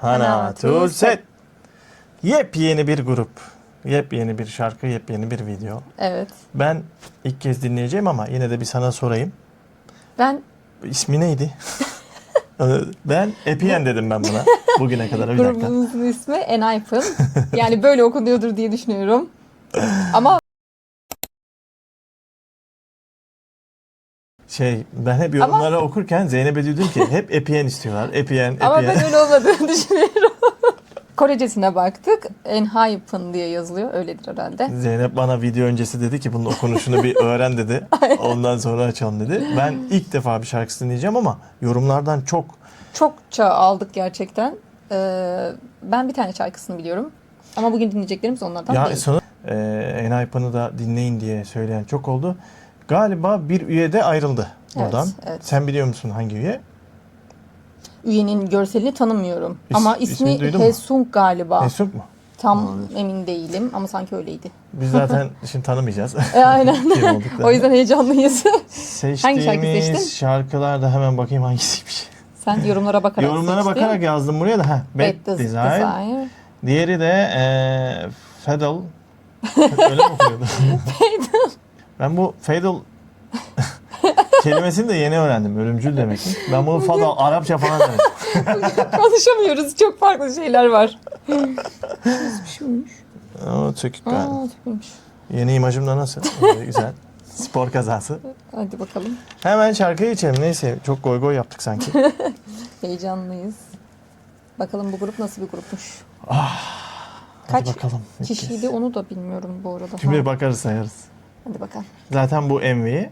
Hana to set. Yepyeni bir grup. Yepyeni bir şarkı, yepyeni bir video. Evet. Ben ilk kez dinleyeceğim ama yine de bir sana sorayım. Ben İsmi neydi? Ben Epien dedim ben buna bugüne kadar. Bir dakika. grubumuzun ismi Enhypen. Yani böyle okunuyordur diye düşünüyorum. Ama Ben hep yorumları okurken Zeynep'e diyordum ki hep Epien istiyorlar. Epien. ama ben öyle olmadığını düşünüyorum. Korecesine baktık. Enhypen diye yazılıyor. Öyledir herhalde. Zeynep bana video öncesi dedi ki bunun okunuşunu bir öğren dedi. Ondan sonra açalım dedi. Ben ilk defa bir şarkısını dinleyeceğim ama yorumlardan Çokça aldık gerçekten. Ben bir tane şarkısını biliyorum. Ama bugün dinleyeceklerimiz onlardan ya değil. sonra Enhypen'ı da dinleyin diye söyleyen çok oldu. Galiba bir üye de ayrıldı oradan. Evet. Sen biliyor musun hangi üye? Üyenin görselini tanımıyorum. Ama ismini ismi duydun mu? Hesung galiba. Mesut mu? Tam emin değilim ama sanki öyleydi. Biz zaten şimdi tanımayacağız. Aynen. Kim olduklarını. O yüzden heyecanlıyız. Seçtiğimiz Hangi şarkı seçtin? şarkılarda hemen bakayım hangisiymiş. Sen yorumlara bakarak Yorumlara seçtin. bakarak yazdım buraya da. Bad Desire. Diğeri de Fatal. Öyle mi okuyordu? Ben bu Fatal kelimesini de yeni öğrendim. Ölümcül demek. Ben bunu Fatal Arapça falan dedim. Konuşamıyoruz. Çok farklı şeyler var. O çekik galiba. Tüpmüş. Yeni imajımda nasıl? Güzel. Spor kazası. Hadi bakalım. Hemen şarkıya geçelim. Neyse çok goy goy yaptık sanki. Heyecanlıyız. Bakalım bu grup nasıl bir grupmuş. Hadi Kaç bakalım. kişiydi onu da bilmiyorum bu arada. Şimdi bakarız sayarız. Hadi bakalım. Zaten bu MV.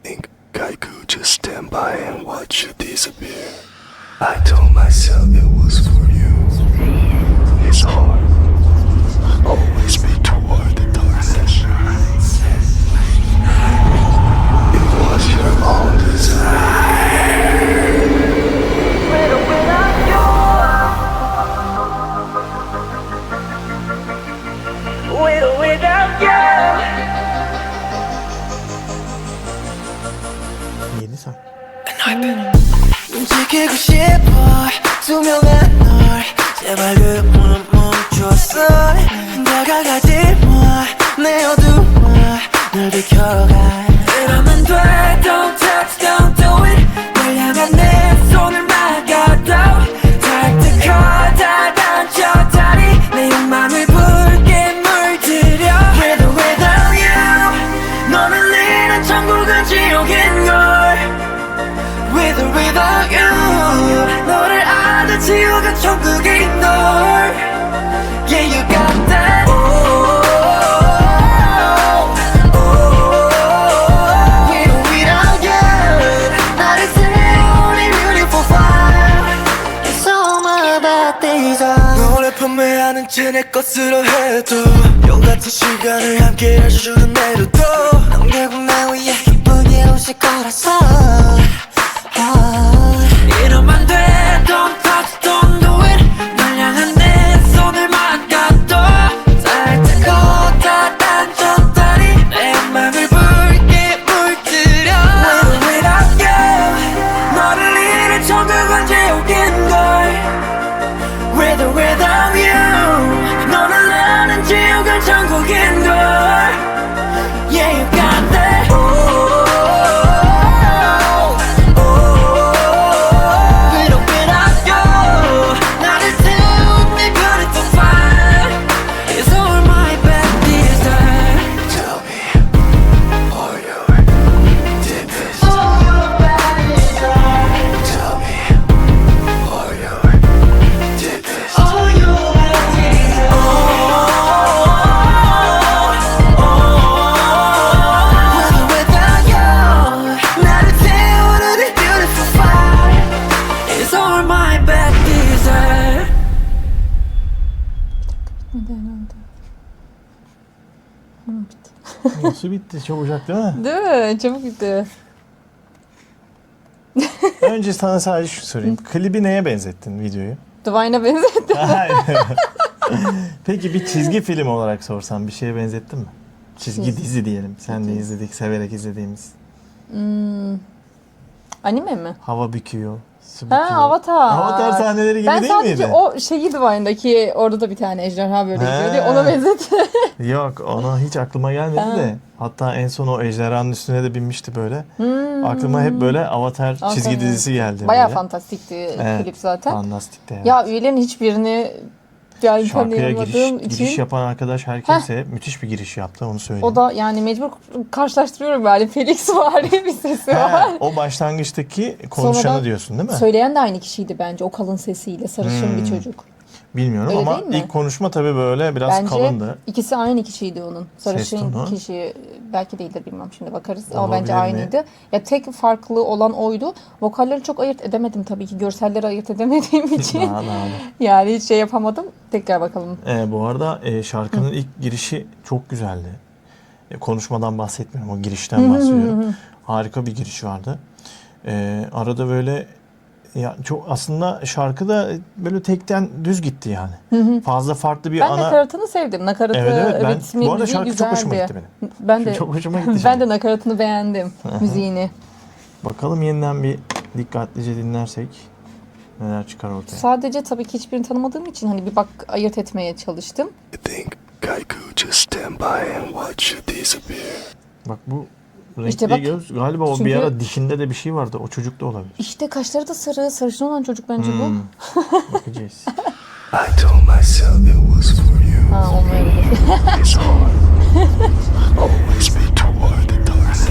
Think I could just stand by and watch you disappear. I told myself it was for you. It's hard. Always be toward the darkness. It was your own desire. Yeni sang. 지키고 싶어 투명한 널 제발 그만 멈췄어 다가가지 마내 어둠아 널 비켜가 이러면 돼 Don't touch don't do it 널 향한 내 손을 막아도 닿을 커다 단쳐 다리 내 욕망을 붉게 물들여 With or without you 너는 잃은 천국은 지옥인걸 With or without you 너를 아는 지옥은 천국인 널 Yeah you got that With or without you 나를 태우는 beautiful fire It's all my bad days 너를 판매하는 쟤내 것으로 해도 용 같은 시간을 함께 해주는 내로도 넌 결국 나 위해 기쁘게 오실 거라서 이러면 돼 Don't touch don't do it 널 향한 내 손을 막아도 닿을 때고 다 단쳤다니 내 맘을 붉게 물들여 With or without you 너를 잃은 천국은 지옥인걸 With or without you 너를 아는 지옥은 천국인걸 Yeah you got that Nasıl bitti? Çabucak değil mi? Değil mi? Çabuk bitti. Önce sana sadece şu sorayım. Klibi neye benzettin videoyu? Divine'a benzetti. Hayır. Peki bir çizgi film olarak sorsam bir şeye benzettin mi? Çizgi dizi diyelim. Sen de izledik, severek izlediğimiz. Anime mi? Hava büküyor, Ha, Avatar. Avatar sahneleri gibi ben değil miydi? Ben sadece o şeyi Divine'daki orada da bir tane ejderha böyle He. gidiyordu. Ona benzetti. Yok, ona hiç aklıma gelmedi de. Hatta en son o ejderhanın üstüne de binmişti böyle. Aklıma hep böyle Avatar çizgi evet. dizisi geldi. Bayağı böyle. fantastikti Evet, klip zaten. Fantastikti. Evet. Ya üyelerin hiçbirini yani Şarkıya tanıyamadığım giriş için yapan arkadaş her kimse müthiş bir giriş yaptı, onu söyleyeyim. o da yani mecbur karşılaştırıyorum yani Felix var bir sesi var. O başlangıçtaki konuşanı Sonradan diyorsun değil mi? Söyleyen de aynı kişiydi bence o kalın sesiyle sarışın bir çocuk. Bilmiyorum Öyle ama değil mi? ilk konuşma tabii böyle biraz Bence kalındı. ikisi aynı kişiydi onun. Sarışın tonu. kişi belki değildir bilmem şimdi bakarız ama bence Olabilir mi? aynıydı. Ya tek farklı olan oydu. Vokalleri çok ayırt edemedim tabii ki. Görselleri ayırt edemediğim için. Daha. Yani hiç şey yapamadım. Tekrar bakalım. Bu arada şarkının ilk girişi çok güzeldi. Konuşmadan bahsetmiyorum, o girişten bahsediyorum. Harika bir giriş vardı. Arada böyle ya çok aslında şarkı da böyle tekten düz gitti yani. Fazla farklı bir Ben ana... nakaratını sevdim. Nakaratı, Evet, ben ritmi, bu arada müziği şarkı çok hoşuma güzeldi. gitti benim. Ben de Çok hoşuma gitti. ben de nakaratını beğendim. Müziğini. Bakalım yeniden bir dikkatlice dinlersek neler çıkar ortaya. Sadece tabii ki hiçbirini tanımadığım için hani bir bak ayırt etmeye çalıştım. I think Kaiku just stand by and watch you disappear. Bak bu renkli İşte bak, göz galiba o çünkü- bir ara dişinde de bir şey vardı. O çocuk da olabilir. İşte kaşları da sarı, sarışın olan çocuk bence bu. Bakacağız. I told myself it was for you. Ha olmayabilir. It's hard. Always be toward the darkness.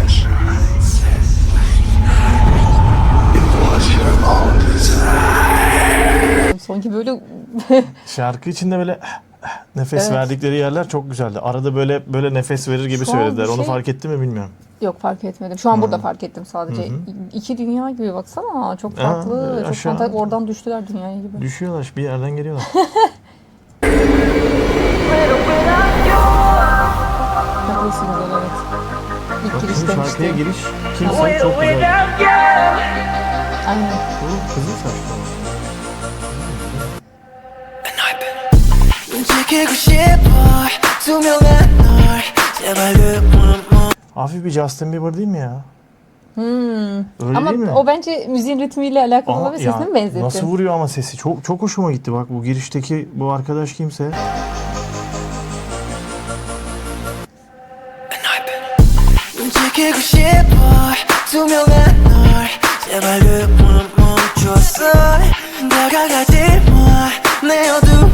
It was your own desire. Sonki böyle Şarkı içinde böyle nefes Evet. verdikleri yerler çok güzeldi. Arada böyle nefes verir gibi Şu an söylediler. bir Onu şey- fark etti mi bilmiyorum. yok fark etmedim. Şu an burada fark ettim sadece. İki dünya gibi baksana. Çok farklı. Çok aşağı- fantastik. Oradan düştüler dünyaya gibi. Düşüyorlar, bir yerden geliyorlar. Haklısın güzel evet. İlk Bak, giriş bu şarkıya demiştim. giriş kimse çok güzel. Aynen. Bu kızıl saçlı olan. 움직이고 싶어 투명한 널 제발 그만 Hafif bir Justin Bieber değil mi ya? Öyle Ama değil mi? o bence müziğin ritmiyle alakalı Ama olabilir. ya, Sesini mi benzetti? nasıl vuruyor ama sesi. Çok hoşuma gitti bak bu girişteki bu arkadaş kimse. 움직이고 싶어 투명한 널 제발 그만 멈췄어 다가가지 마내 어두워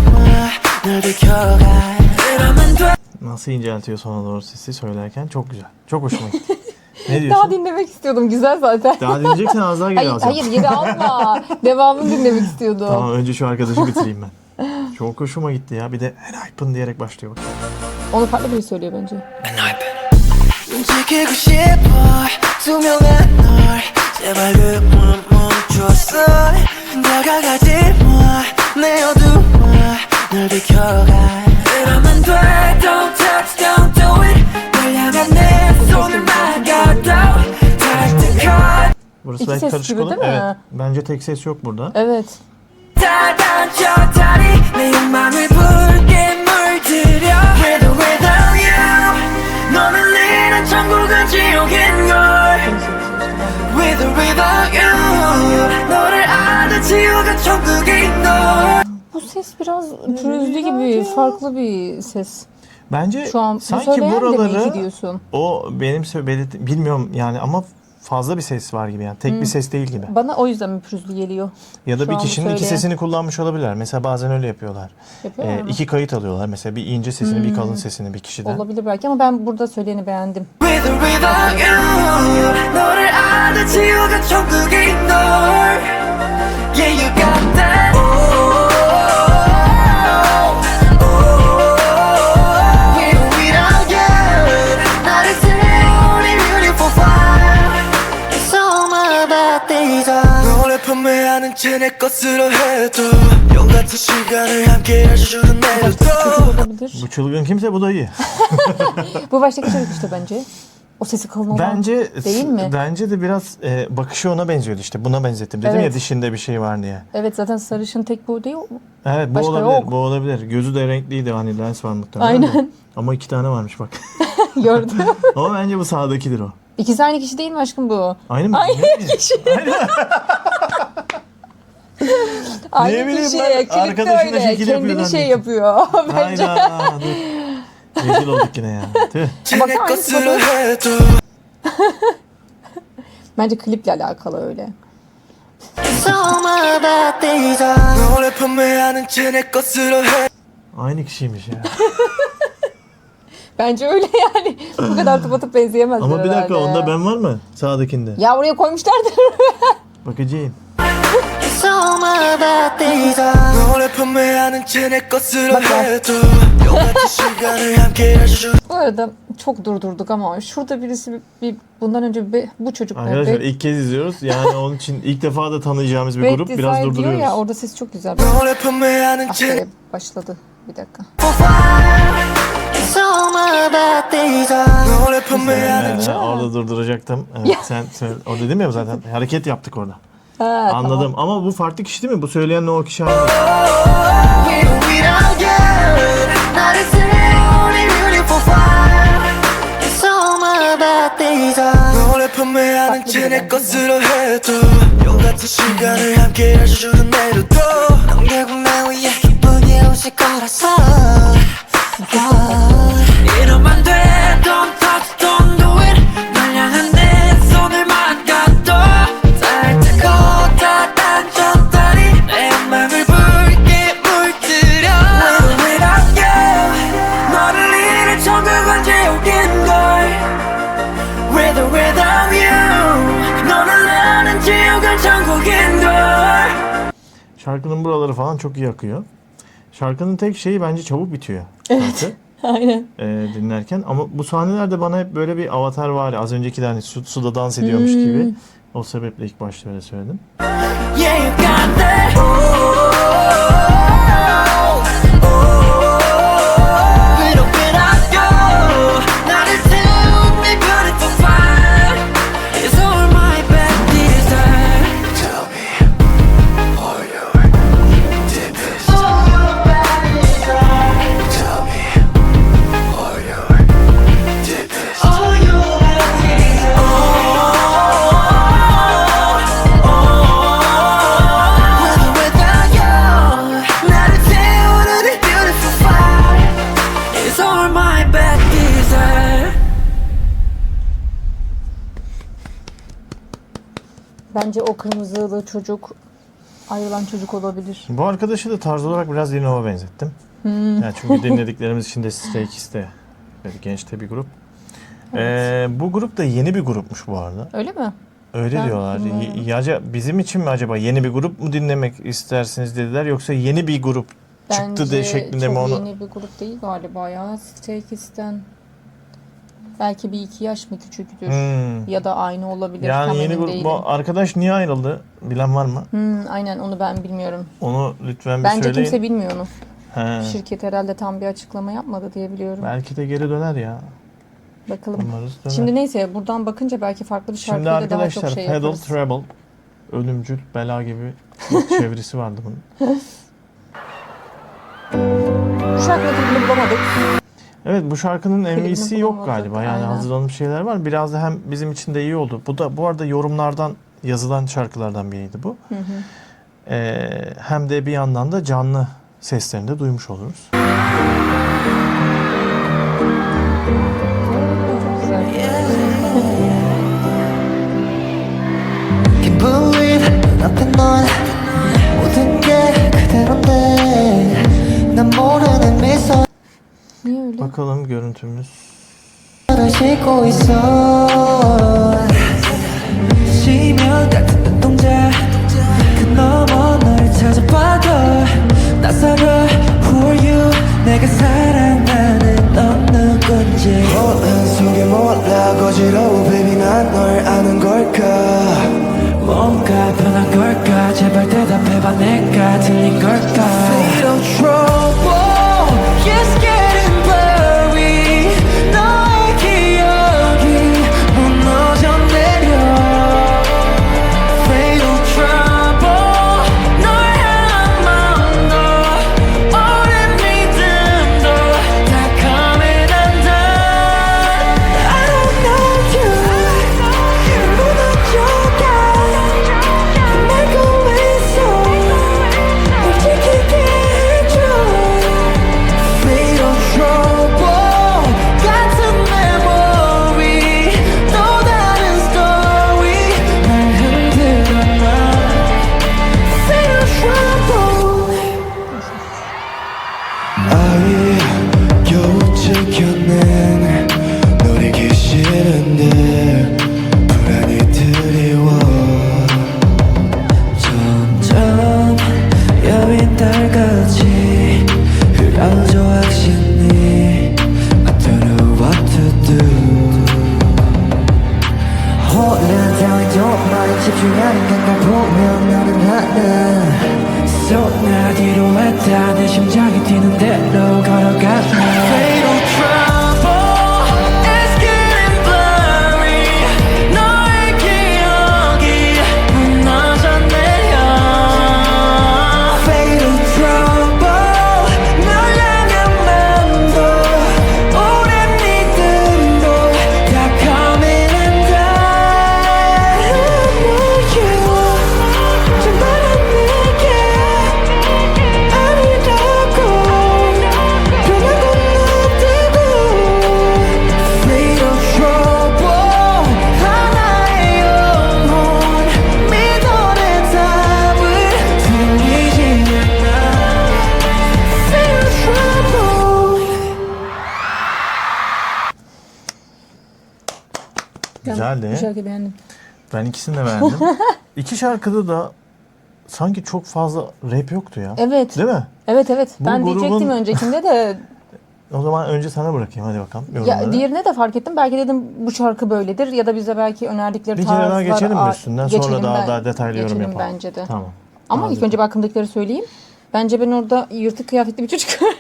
널 비켜가 그러면 돼 Nasıl inceltiyor sona doğru sesi söylerken çok güzel. Çok hoşuma gitti. Ne Daha diyorsun? dinlemek istiyordum. Güzel zaten. Daha dinleyeceksen az daha geri Hayır, alacağım. hayır geri alma. Devamını dinlemek istiyordum. Tamam, önce şu arkadaşı bitireyim ben. Çok hoşuma gitti ya. Bir de Hypen diyerek başlıyor. Bak. Onu farklı biri söylüyor bence. 움직이고 싶어 투명한 널 제발 그만 멈췄어 다가가지 마내 어두워 널 비켜가 그러면 돼 Don't touch, don't do it 널 향한 내 손을 막아도 탈퇴컷 Burası İki belki ses karışık gibi olur. değil mi? Evet. Bence tek ses yok burada. Evet. 다단 저 다리 내 욕망을 붉게 물들여 With or without you 너는 내는 천국은 지옥인 걸 With or without you 너를 아는 지옥은 천국인 걸 Bu ses biraz pürüzlü gibi farklı bir ses. Bence Şu an sanki söyleyen de mi iki buraları diyorsun? o benim bilmiyorum yani ama fazla bir ses var gibi yani. Tek bir ses değil gibi. Bana o yüzden mi pürüzlü geliyor? Ya da Şu bir an bu kişinin iki söyleyen. sesini kullanmış olabilirler. Mesela bazen öyle yapıyorlar. Yapıyorlar mı? İki kayıt alıyorlar. Mesela bir ince sesini, bir kalın sesini bir kişiden. Olabilir belki ama ben burada söyleyeni beğendim. With or without you 너를 아는 지옥은 천국인 걸 Yeah you got that With or without you 나를 세우는 beautiful fire It's all about these eyes 너를 판매하는 채내 것으로 해도 영 같은 시간을 함께 할 수는 내려도 Olabilir. Bu çılgın kimse bu dayı. Bu baştaki çocuk işte bence. O sesi kalın olan. Bence Değil mi? Bence de biraz bakışı ona benziyordu işte. Buna benzettim. Dedim Evet. ya dişinde bir şey var diye. Evet zaten sarışın tek bu değil mi? Evet bu Başka olabilir. yok. Bu olabilir. Gözü de renkliydi hani lens var muhtemelen. Aynen. de. Ama iki tane varmış bak. Gördüm. Ama bence bu sağdakidir o. İkisi aynı kişi değil mi aşkım bu? Aynı mı? Aynı Ne? kişi. Aynı bileyim kişi ben, klipte arkadaşına öyle. şekil yapıyor Kendini şey zannettim. yapıyor. Bence. Hayda dur. Rezil olduk yine ya. Tüh. 제 Baksana aynı 것으로 해도 Bence kliple alakalı öyle. It's all my bad days 너를 판매하는 제 것으로 해 Aynı kişiymiş ya. Bence öyle yani. Bu kadar tıpatıp benzeyemezler Ama bir dakika herhalde. onda ben var mı? Sağdakinde. Ya oraya koymuşlardır. Bakacağım. It's all my bad days 너를 판매하는 제 것으로 Bak ya. 해도 똑같은 시간을 함께 해줘 Bu arada çok durdurduk ama şurada birisi bundan önce bu çocuklar Arkadaşlar ilk kez izliyoruz. Yani onun için ilk defa da tanıyacağımız bir grup. Biraz diyor durduruyoruz. ya orada ses çok güzel. 너를 판매하는 Ah 제 be, başladı. Bir dakika. It's all my bad days 너를 판매하는 Yani orada durduracaktım. Evet, sen söyle. O dedim ya zaten. Hareket yaptık orada. Ha, Anladım. Ama bu farklı kişi değil mi? Bu söyleyen o kişi aynı. without you 나를 세우는 beautiful fire It's all my bad days 너를 판매하는 제 것으로 해도 똑같은 시간을 함께 해주는 내일도 넌 결국 나 위해 기쁘게 웃을 거라서 이러면 돼 Don't touch, don't do it 널 향한 내 손을 막아도 살짝 커다란 저 다리 내 맘을 붉게 물들여 With or without you 너를 잃을 천국은 지옥인걸 With or without you 너를 나는 지옥은 천국인걸 Şarkının buraları falan çok iyi akıyor. Şarkının tek şeyi bence çabuk bitiyor. Şarkı. Aynen. Dinlerken. Ama bu sahnelerde bana hep böyle bir avatar var ya. Az önceki de hani suda dans ediyormuş gibi. O sebeple ilk başta öyle söyledim. Yeah, you got that. With or without you, 나를 태운 내 beautiful fire. It's all my bad desire. Tell me all your deepest. All your bad desire. Tell me all your deepest. All your bad desire. With or without you, 나를 태우는 이 beautiful fire. It's all my bad desire. Bence o kırmızılı çocuk ayrılan çocuk olabilir. Bu arkadaşı da tarz olarak biraz Dino'ya benzettim. Yani çünkü dinlediklerimiz içinde Stray Kids de böyle gençte bir grup. Bu grup da yeni bir grupmuş bu arada. Öyle mi? Öyle Ben diyorlar. bilmiyorum. Bizim için mi acaba yeni bir grup mu dinlemek istersiniz dediler yoksa yeni bir grup çıktı de şeklinde mi çok onu? yeni bir grup değil galiba ya. Stray Kids'ten belki bir iki yaş mı küçüktür? Ya da aynı olabilir. Tam Yani yeni emin grup. değilim. Bu arkadaş niye ayrıldı? Bilen var mı? Aynen onu ben bilmiyorum. Onu lütfen bir Bence söyleyin. kimse bilmiyor onu. He. Şirket herhalde tam bir açıklama yapmadı diye biliyorum. Belki de geri döner ya. Bakalım. Umarız döner. Şimdi neyse buradan bakınca belki farklı bir Şimdi şarkıyla daha arkadaşlar çok şey Pedal yaparız. Treble ölümcül bela gibi bir çevirisi vardı bunun. Bu şarkının klibini bulamadık. Evet bu şarkının MV'si yok bulamadık, galiba. Yani aynen. hazırlanmış şeyler var. Biraz da hem bizim için de iyi oldu. Bu da bu arada yorumlardan yazılan şarkılardan biriydi bu. Hem de bir yandan da canlı seslerini de duymuş oluruz. Çok güzel. Can't believe nothing 넌 모든 게 그대로인데 난 모르는 미소를 Niye öyle? Bakalım görüntümüz. 싣고 있어 시면 같은 눈동자 그 너머 널 찾아봐도 낯설어 Who are you 내가 사랑하는 넌 누군지 혼란 속에 몰라 거지러워 baby 난 널 아는 걸까 뭔가 변한 걸까 제발 대답해봐 내가 틀린 걸까 Little trouble It's getting blurry 너의 기억이 무너져 내려 Fatal trouble 널 향한 마음도 오랜 믿음도 다 coming undone I don't know you 무너져가 날 꿈에서 다 뒤로했다 내 심장이 뛰는 대로 걸어가 Fatal trouble is getting blurry 너의 기억이 무너져 내려 Fatal trouble 널 향한 맘도 오랜 믿음도 다 coming undone 좀 바란 내게 아니라고 변한 건 없다고 Fatal trouble 하나의 영혼 믿어내 답을 들리지 않아 Fatal trouble Güzeldi. Bu şarkıyı beğendim. Ben ikisini de beğendim. İki şarkıda da sanki çok fazla rap yoktu ya. Evet. Değil mi? Evet evet. Bu Ben grubun- diyecektim öncekinde de O zaman önce sana bırakayım, hadi bakalım ya yorumları. diğerine de fark ettim. Belki dedim bu şarkı böyledir ya da bize belki önerdikleri Bir tarzlar. kere daha geçelim mi Aa, üstünden? Sonra geçelim daha detaylı yorum geçelim yapalım. bence de. Tamam. Ama Hadi. ilk önce aklımdakileri söyleyeyim. Bence ben orada yırtık kıyafetli bir çocuk var.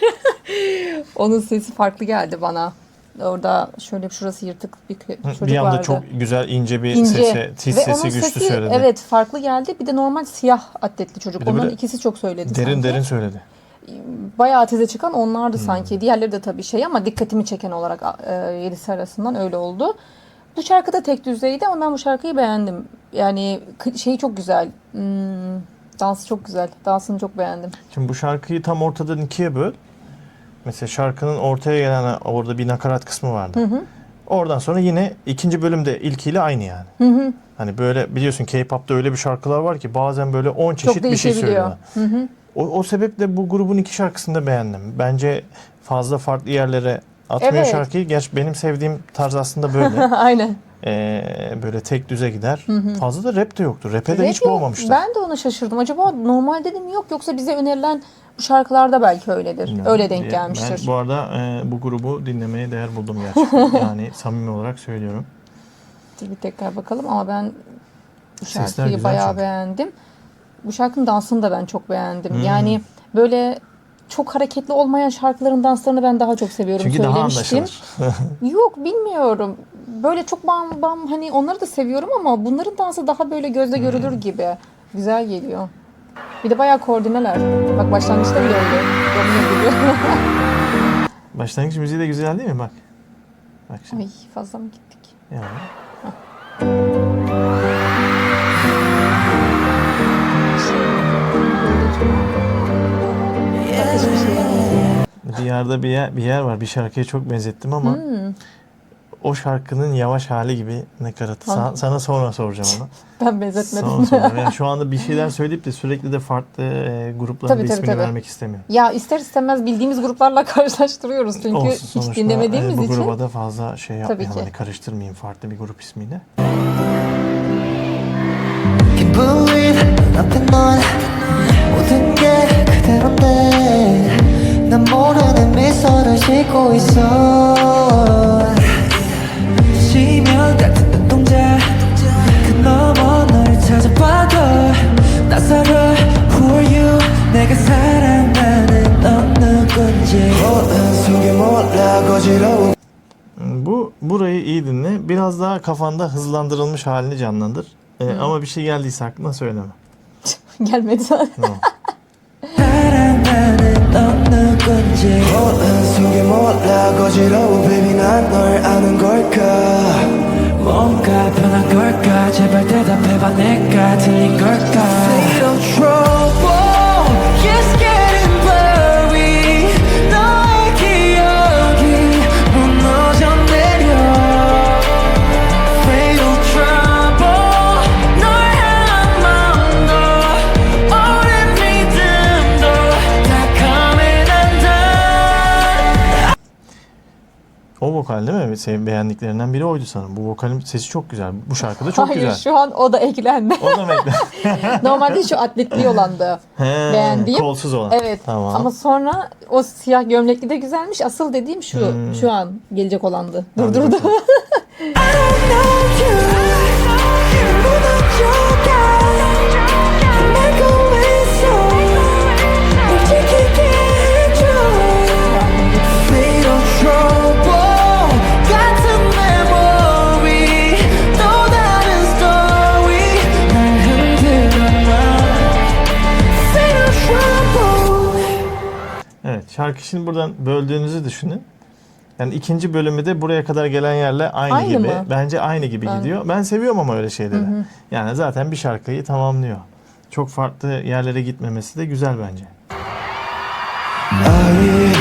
Onun sesi farklı geldi bana. Orada şöyle şurası yırtık bir çocuk Bir anda vardı. çok güzel ince bir İnce. tiz Ve sesi onun güçlü söyledi. Evet farklı geldi. Bir de normal siyah atletli çocuk. Bir de Onların böyle ikisi çok söyledi Derin sanki. derin söyledi. Bayağı tize çıkan onlardı Hmm. sanki. Diğerleri de tabii şey ama dikkatimi çeken olarak yedisi arasından öyle oldu. Bu şarkı da tek düzeydi ama ben bu şarkıyı beğendim. Yani şeyi çok güzel. Dansı çok güzel. Dansını çok beğendim. Şimdi bu şarkıyı tam ortadan ikiye böl. Mesela şarkının ortaya gelen orada bir nakarat kısmı vardı. Oradan sonra yine ikinci bölümde ilkiyle aynı yani. Hani böyle biliyorsun K-pop'ta öyle bir şarkılar var ki bazen böyle 10 çeşit bir şey değişebiliyor. söylüyorlar. O sebeple bu grubun iki şarkısını da beğendim. Bence fazla farklı yerlere atmıyor Evet. şarkıyı. Gerçi benim sevdiğim tarz aslında böyle. Aynen. Böyle tek düze gider. Fazla da rap de yoktu. Rap'e de Rap hiç yok. boğmamışlar. Ben de ona şaşırdım. Acaba normal dedim yok yoksa bize önerilen bu şarkılarda belki öyledir. Yani Öyle denk gelmiştir. Ben bu arada bu grubu dinlemeye değer buldum gerçekten. Yani samimi olarak söylüyorum. Dur bir tekrar bakalım ama ben bu Sesler şarkıyı güzel bayağı çünkü. beğendim. Bu şarkının dansını da ben çok beğendim. Yani böyle çok hareketli olmayan şarkıların danslarını ben daha çok seviyorum. Çünkü daha Söylemiştim. anlaşılır. Yok bilmiyorum. Böyle çok bam hani onları da seviyorum ama bunların dansı daha böyle gözle görülür gibi. Güzel geliyor. Bir de bayağı koordineler. Bak başlangıçta bile öyle. Domino gibi. Başlangıç müziği de güzel değil mi? Bak. Bak şimdi. Ay fazla mı gittik? Yani. Hiçbir şeye benziyor. Bir yerde bir yer var. Bir şarkıya çok benzettim ama o şarkının yavaş hali gibi nakaratı. Sana sonra soracağım onu. Ben benzetmedim. Sonra soracağım. Yani şu anda bir şeyler söyleyip de sürekli de farklı grupların Tabii, da tabii, ismini tabii. vermek istemiyorum. Ya ister istemez bildiğimiz gruplarla karşılaştırıyoruz çünkü Olsun, hiç sonuçta, dinlemediğimiz bu için. gruba da fazla şey Tabii yapmayalım. ki. Hani karıştırmayayım farklı bir grup ismiyle. Can't believe 앞에 넌 모든 게 그대로인데 난 모르는 미소를 짓고 있어 지면 같은 눈동자 그 너머 널 찾아봐도 낯설어 Who are you 내가 사랑하는 넌 누군지 모든 속에 몰라 거지러운 Burayı iyi dinle. Biraz daha kafanda hızlandırılmış halini canlandır. Ama bir şey geldiyse aklına söyleme. Gelmedi zaten. Tamam. 사랑하는 넌 누군지 모든 속에 몰라 거지러운 baby 난 널 아는 걸까 뭔가 변한 걸까 제발 대답해봐 내가 틀린 걸까 Fatal trouble Yes getting blurry 너의 기억이 무너져 내려 Fatal trouble 널 향한 마음도 오랜 믿음도 다 coming undone O vokal değil mi? Senin beğendiklerinden biri oydu sanırım. Bu vokalin sesi çok güzel. Bu şarkıda çok Hayır güzel. şu an o da eklendi. O da bekle. Normalde şu atletli olandı. Beğendiğim. Kolsuz olan. Evet. Tamam. Ama sonra o siyah gömlekli de güzelmiş. Asıl dediğim şu an gelecek olandı. Hadi Durdurdu. bakalım. 무너져가 내고 있어 şarkı şimdi buradan böldüğünüzü düşünün. Yani ikinci bölümü de buraya kadar gelen yerle aynı Aynı gibi. mı? Bence aynı gibi gidiyor. Ben seviyorum ama öyle şeyleri. Yani zaten bir şarkıyı tamamlıyor. Çok farklı yerlere gitmemesi de güzel bence. 아이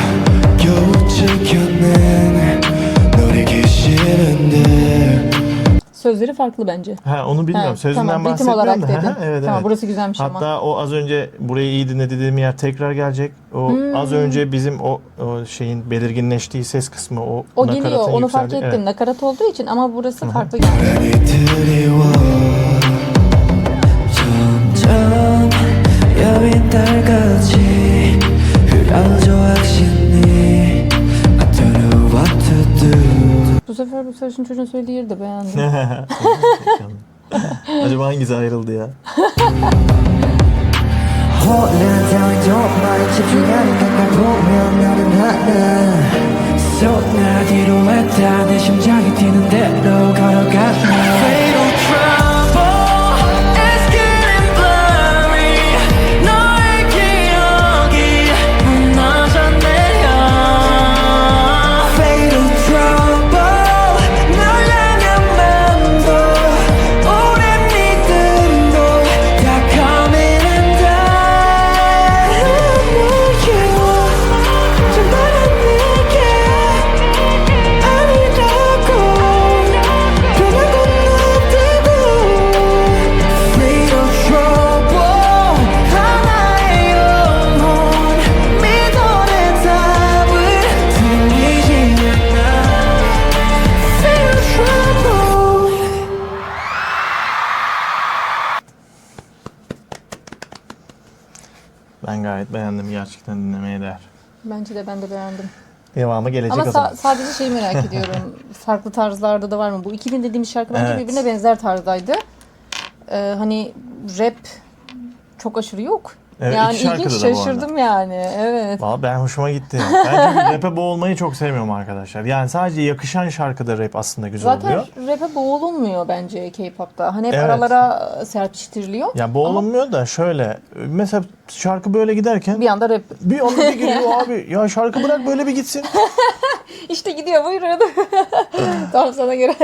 겨우 찍혔네 노리기 싫은데 Sözleri farklı bence. Ha onu bilmiyorum. Ha, Sözünden tamam, ritim bahsetmiyorum olarak da. dedin. Evet, Tamam, evet. burası güzelmiş ama. Hatta o az önce burayı iyi dinle dediğim yer tekrar gelecek. O az önce bizim o şeyin belirginleştiği ses kısmı o O geliyor. nakaratın Onu fark yükseldiği- ettim. Evet. Nakarat olduğu için ama burası farklı geldi. 불안이 드리워 점점 여린 달같이 흐려져 확신이 I don't know what to do Bu sefer bu sarışın çocuğun söylediği yeri de beğendim. Acaba hangisi ayrıldı ya? 혼란 따윈 정말 집중하는 것만 보면 나는 하나 쏟나 뒤로 했다 내 심장이 뛰는 대로 걸어갔나 Fatal trouble is getting blurry 너의 기억이 무너졌네요 Fatal trouble 널 향한 맘도 오랜 믿음도 다 coming undone 정말은 내게 아니라고 변한 건 없다고 Fatal trouble 하나의 영혼 믿어낸 답을 들리지 않아 Fatal trouble Ben gayet beğendim. Gerçekten dinlemeye değer. Bence de ben de beğendim. Devamı gelecek Ama o zaman. sadece şeyi merak ediyorum. Farklı tarzlarda da var mı? Bu 2000 dediğimiz şarkı bence Evet. birbirine benzer tarzdaydı. Hani rap çok aşırı yok. Evet, yani iki şarkıda ilginç, da bu arada. şaşırdım yani. Evet. Valla ben hoşuma gitti. Ben çünkü rap'e boğulmayı çok sevmiyorum arkadaşlar. Yani sadece yakışan şarkıda rap aslında güzel Zaten oluyor. rap'e boğulunmuyor bence K-pop'ta. Hani hep Evet. aralara serpiştiriliyor. Ya boğulunmuyor da şöyle. Mesela şarkı böyle giderken Bir anda rap. bir anda bir geliyor abi. Ya şarkı bırak böyle bir gitsin. İşte gidiyor buyurun. Tam sana göre.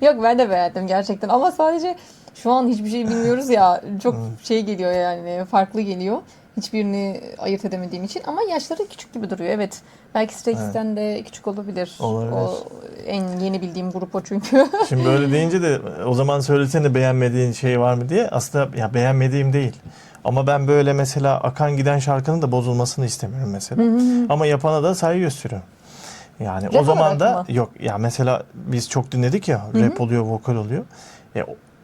Yok ben de beğendim gerçekten. Ama sadece şu an hiçbir şey bilmiyoruz ya. Çok şey geliyor yani. Farklı geliyor. Hiçbirini ayırt edemediğim için. Ama yaşları küçük gibi duruyor. Evet. Belki Stray Kids'ten de küçük olabilir. Olabilir. O en yeni bildiğim grup o çünkü. Şimdi böyle deyince de o zaman söylesene beğenmediğin şey var mı diye. Aslında ya beğenmediğim değil. Ama ben böyle mesela akan giden şarkının da bozulmasını istemiyorum mesela. Ama yapana da saygı gösteriyorum. Yani o Rap zaman olarak da mı? yok ya mesela biz çok dinledik ya rap oluyor, vokal oluyor.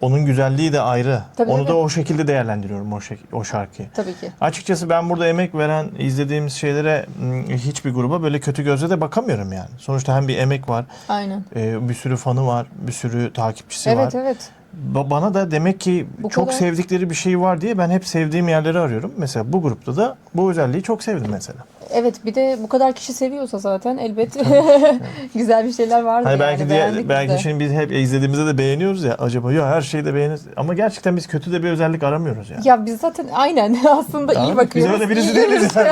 Onun güzelliği de ayrı. Tabii, Onu tabii. da o şekilde değerlendiriyorum o şarkıyı. Tabii ki. Açıkçası ben burada emek veren, izlediğimiz şeylere hiçbir gruba böyle kötü gözle de bakamıyorum yani. Sonuçta hem bir emek var, Aynen. bir sürü fanı var, bir sürü takipçisi var. Evet evet. Bana da demek ki Bu çok kadar- sevdikleri bir şey var diye ben hep sevdiğim yerleri arıyorum. Mesela bu grupta da bu özelliği çok sevdim mesela. Evet bir de bu kadar kişi seviyorsa zaten elbet güzel bir şeyler vardır Hani yani. belki Beğendik biz belki de. şimdi biz hep izlediğimizde de beğeniyoruz ya acaba ya her şeyi de beğeniriz. Ama gerçekten biz kötü de bir özellik aramıyoruz yani. Ya biz zaten aynen aslında iyi Tamam, bakıyoruz. Biz öyle birisi İyi değiliz yani.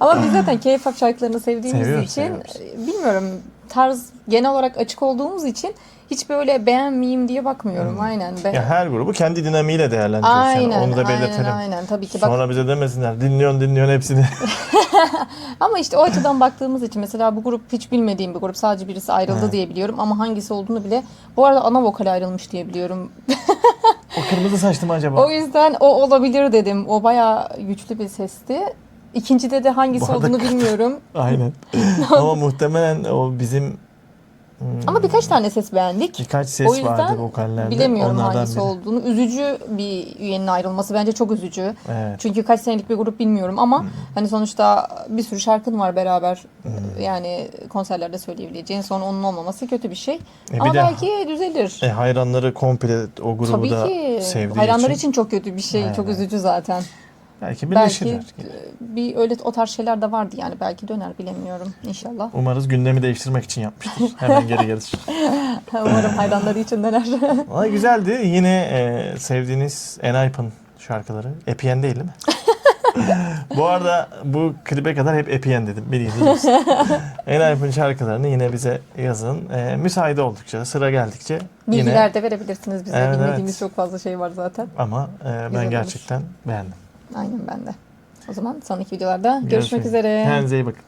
Ama biz zaten K-pop şarkılarını sevdiğimiz Seviyoruz, için seviyoruz. bilmiyorum tarz genel olarak açık olduğumuz için hiç böyle beğenmeyeyim diye bakmıyorum. Aynen. Ya her grubu kendi dinamiğiyle değerlendiriyoruz yani. Aynen, Onu da belirtelim. aynen. Tabii ki. Bak, Sonra bize demesinler dinliyorsun hepsini. ama işte o açıdan baktığımız için mesela bu grup hiç bilmediğim bir grup. Sadece birisi ayrıldı Evet. diye biliyorum ama hangisi olduğunu bile. Bu arada ana vokal ayrılmış diye biliyorum. O kırmızı saçlı mı acaba? O yüzden o olabilir dedim. O bayağı güçlü bir sesti. İkincide de hangisi Bu arada olduğunu bilmiyorum. Aynen. Ama muhtemelen o bizim Ama birkaç tane ses beğendik. birkaç O ses yüzden vardı vokallerde. bilemiyorum Onlardan hangisi biri. olduğunu. Üzücü bir üyenin ayrılması bence çok üzücü. Evet. Çünkü kaç senelik bir grup bilmiyorum ama hani sonuçta bir sürü şarkın var beraber. Yani konserlerde söyleyebileceğin sonra onun olmaması kötü bir şey. Bir Ama de belki düzelir. hayranları komple o grubu Tabii da ki. sevdiği Hayranlar için için çok kötü bir şey. Çok Evet. üzücü zaten. belki Belki birleşirler. bir öyle o tarz şeyler de vardı yani. Belki döner bilemiyorum inşallah. Umarız gündemi değiştirmek için yapmıştır. Hemen geri gelir. Umarım hayranları için döner. Valla güzeldi. Yine sevdiğiniz Enhypen şarkıları. Epien değil mi? Bu arada bu klibe kadar hep Epiyen dedim. Bildiğiniz Enhypen şarkılarını yine bize yazın. Müsait oldukça, sıra geldikçe yine. Bilgiler de verebilirsiniz bize. Evet, Bilmediğimiz evet. çok fazla şey var zaten. Ama Güzel ben olur. gerçekten beğendim. Aynen ben de. O zaman sonraki videolarda görüşmek üzere. Kendinize iyi bakın.